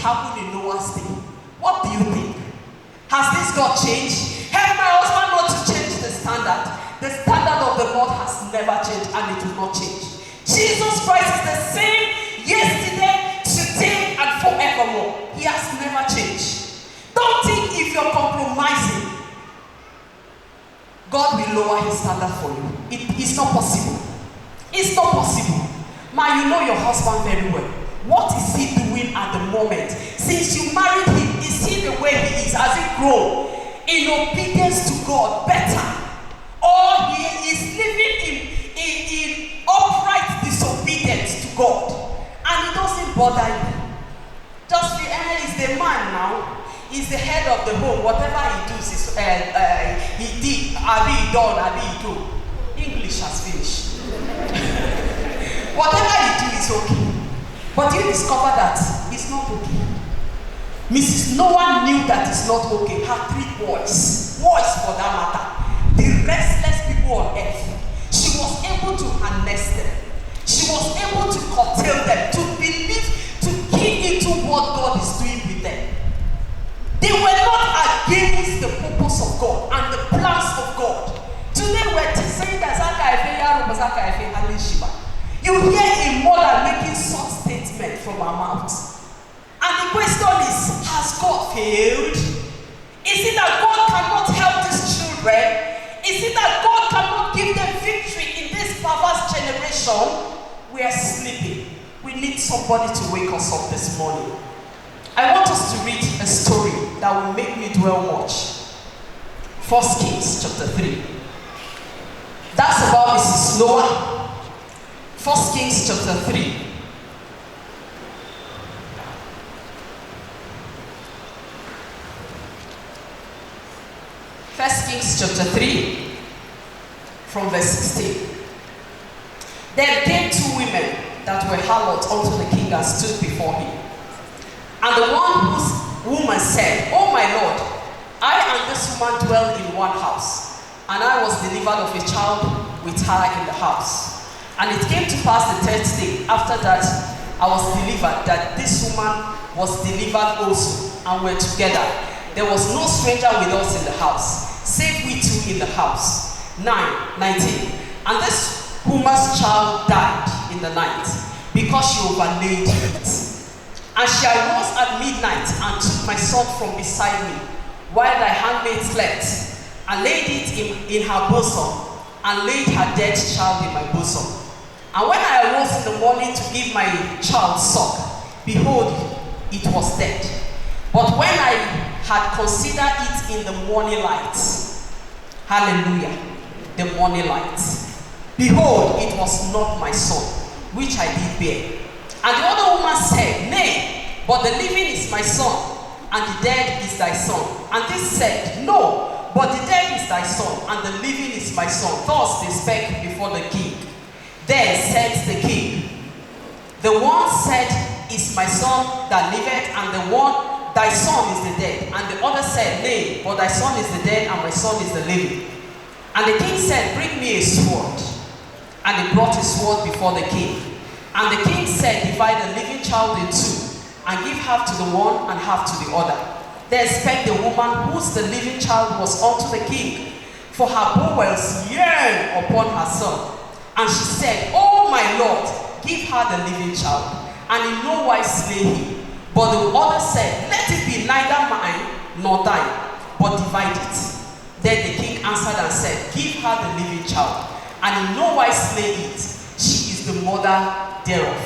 happened in Noah's day. What do you think? Has this God changed? Help my husband not to change the standard. The standard of the Lord has never changed, and it will not change. Jesus Christ is the same yesterday, today, and forevermore. He has never changed. Don't think if you're compromising, God will lower his standard for you. It's not possible. It's not possible. Man, you know your husband very well. What is he doing at the moment? Since you married him, is he the way he is? Has he grown in obedience to God better? Or he is living in upright disobedience to God? And it doesn't bother you. Just he's the man now. He's the head of the home. Whatever he does is he did. Abi done. Abi do. English has finished. Whatever he do is okay. But you discover that it's not okay. Mrs. Noah knew that it's not okay. Her 3 boys for that matter, the restless people on earth. She was able to harness them. She was able to curtail them, to believe, to key into what God is doing with them. They were not against the purpose of God and the plans of God. Today we're saying that you hear a mother making such statement from her mouth. And the question is, has God failed? Is it that God cannot help these children? Is it that God cannot give them victory in this perverse generation? We are sleeping. We need somebody to wake us up this morning. I want us to read a story that will make me dwell much. 1 Kings chapter 3. That's about Mrs. Noah. 1 Kings chapter 3. First Kings chapter 3 from verse 16. Then came 2 women that were harlots unto the king and stood before him. And the woman said, O my lord, I and this woman dwell in one house, and I was delivered of a child with her in the house. And it came to pass the 3rd day after that I was delivered, that this woman was delivered also, and were together. There was no stranger with us in the house, save we 2 in the house. 19. And this woman's child died in the night, because she overlaid it. And she arose at midnight and took my son from beside me, while thy handmaid slept, and laid it in her bosom, and laid her dead child in my bosom. And when I arose in the morning to give my child suck, behold, it was dead. But when I had considered it in the morning light, hallelujah, the morning light, behold, it was not my son, which I did bear. And the other woman said, Nay, but the living is my son, and the dead is thy son. And this said, No, but the dead is thy son, and the living is my son. Thus they spake before the king. Then said the king, The one said, Is my son that liveth, and the one, thy son is the dead. And the other said, Nay, but thy son is the dead, and my son is the living. And the king said, Bring me a sword. And they brought a sword before the king. And the king said, Divide the living child in 2, and give half to the one and half to the other. Then spake the woman whose the living child was unto the king, for her bowels yearned upon her son. And she said, O my lord, give her the living child, and in no wise slay him. But the other said, Let it be neither mine nor thine, but divide it. Then the king answered and said, Give her the living child, and in no wise slay it. She is the mother thereof.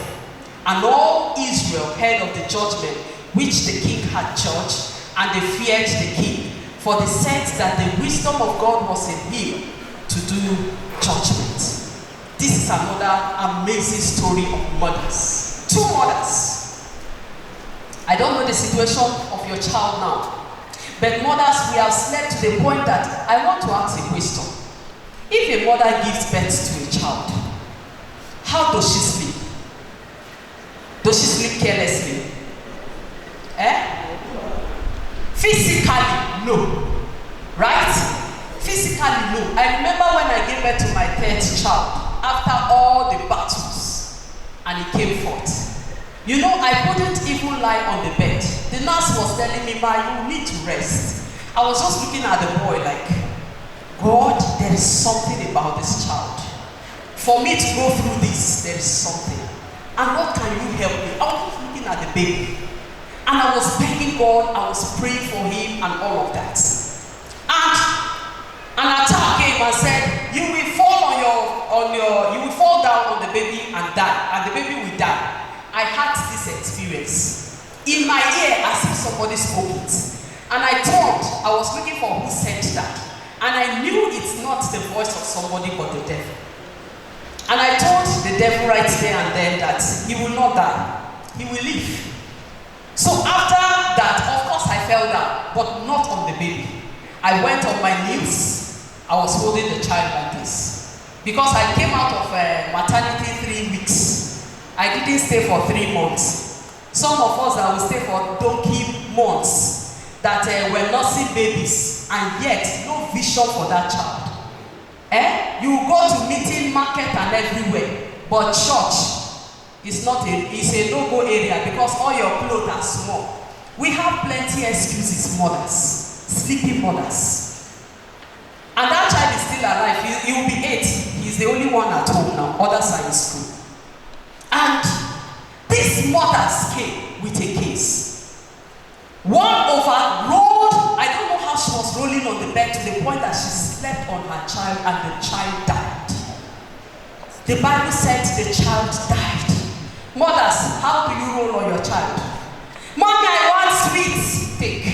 And all Israel heard of the judgment which the king had judged, and they feared the king, for they said that the wisdom of God was in him to do judgment. This is another amazing story of mothers. 2 mothers. I don't know the situation of your child now, but mothers, we have slept to the point that I want to ask a question. If a mother gives birth to a child, how does she sleep? Does she sleep carelessly? Physically, no. Right? Physically, no. I remember when I gave birth to my 3rd child, after all the battles, and he came forth. You know, I couldn't even lie on the bed. The nurse was telling me, "Ma, you need to rest." I was just looking at the boy like, God, there is something about this child. For me to go through this, there is something. And what can you help me? I was just looking at the baby. And I was begging God, I was praying for him and all of that. And an attack came and said, you will fall down on the baby and die. And the baby will die. I had this experience. In my ear, as if somebody spoke it. And I thought, I was looking for who said that. And I knew it's not the voice of somebody but the devil. And I told the devil right there and then that he will not die. He will live. So after that, of course I fell down, but not on the baby. I went on my knees. I was holding the child like this. Because I came out of maternity 3 weeks. I didn't stay for 3 months. Some of us that will stay for donkey months that were nursing babies and yet no vision for that child. You go to meeting, market and everywhere, but church is not it's a no-go area because all your clothes are small. We have plenty excuses, mothers, sleeping mothers. And that child is still alive. He will be 8. He's the only one at home now. Others are in school. And these mothers came with a case. One overrode, I don't know how she was rolling on the bed to the point that she slept on her child and the child died. The Bible said the child died. Mothers, how do you roll on your child? Mommy, I want sweets. Take.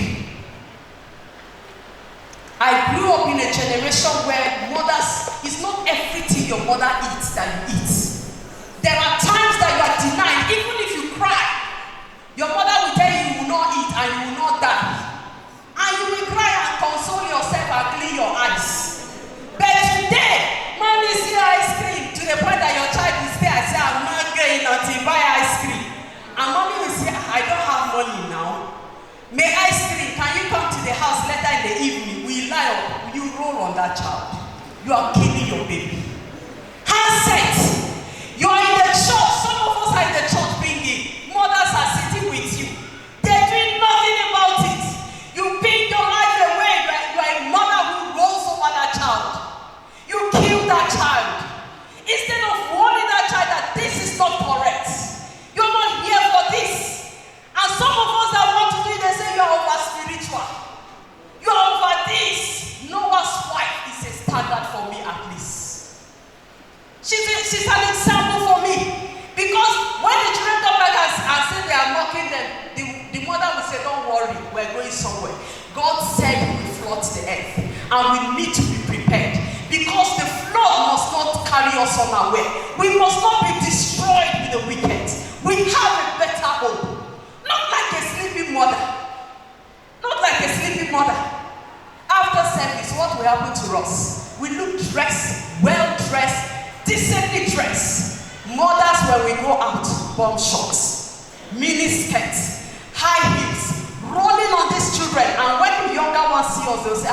I grew up in a generation where mothers, it's not everything your mother eats that you eat. There are times that you are denied, even if you cry. Your mother will tell you will not eat and you will not die. And you will cry and console yourself and clean your eyes. But today, mommy see ice cream to the point that your child will stay and say, I'm not going until buy ice cream. And mommy will say, I don't have money now. May ice cream, can you come to the house later in the evening? We lie up, you roll on that child. You are killing your baby. Handset. You are in the church. Some of us are in the church binging. Mothers are sitting with you. They're doing nothing about it. You ping your life away. You are a mother who rolls over that child. You kill that child. Instead of warning that child that this is not correct. You're not here for this. And some of us that want to do it, they say you're over spiritual. You're over this. Noah's wife is a standard for me at least. She's an example for me. Because when the children come back and say they are mocking them, the mother will say, don't worry, we're going somewhere. God said we will flood the earth. And we need to be prepared. Because the flood must not carry us unaware. We must not be destroyed with the wicked. We have a better hope. Not like a sleeping mother. Not like a sleeping mother. After service, what will happen to us? We look dressed, well dressed, decently dressed. Mothers, when we go out, bomb shorts, mini skirts, high heels, rolling on these children. And when the younger ones see us, they'll say,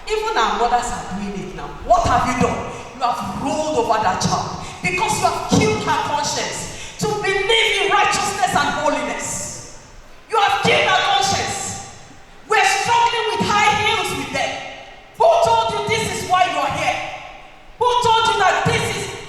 even our mothers are doing it now. What have you done? You have rolled over that child because you have killed her conscience to believe in righteousness and holiness. You have killed her conscience. We're struggling with high heels with them. Who told you this is why you're here? Who told you that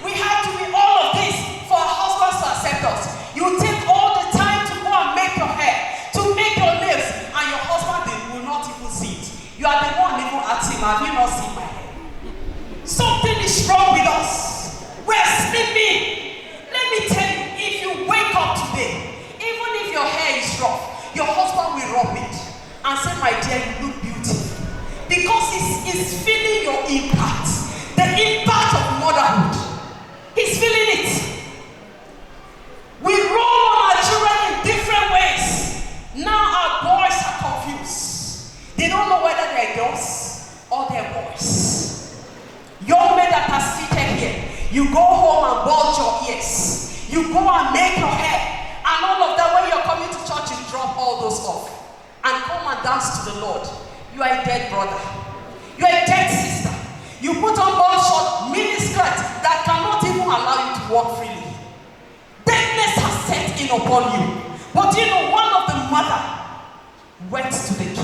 we have to be all of this for our husbands to accept us? You take all the time to go and make your hair, to make your nails, and your husband will not even see it. You are the one even asking, have you not seen my hair? Something is wrong with us. We're sleeping. Let me tell you, if you wake up today, even if your hair is rough, your husband will rub it and say, my dear, you look beautiful. Because he's feeling your impact. The impact of motherhood. He's feeling it. We roll on our children in different ways. Now our boys are confused. They don't know whether they're girls or they're boys. Young men that are seated here, you go home and bulge your ears. You go and make your hair. And all of that, when you're coming to church, you drop all those off. And come and dance to the Lord. You are a dead brother. You are a dead sister. You put on one short mini skirt that cannot even allow you to walk freely. Deadness has set in taken upon you. But you know, one of the mother went to the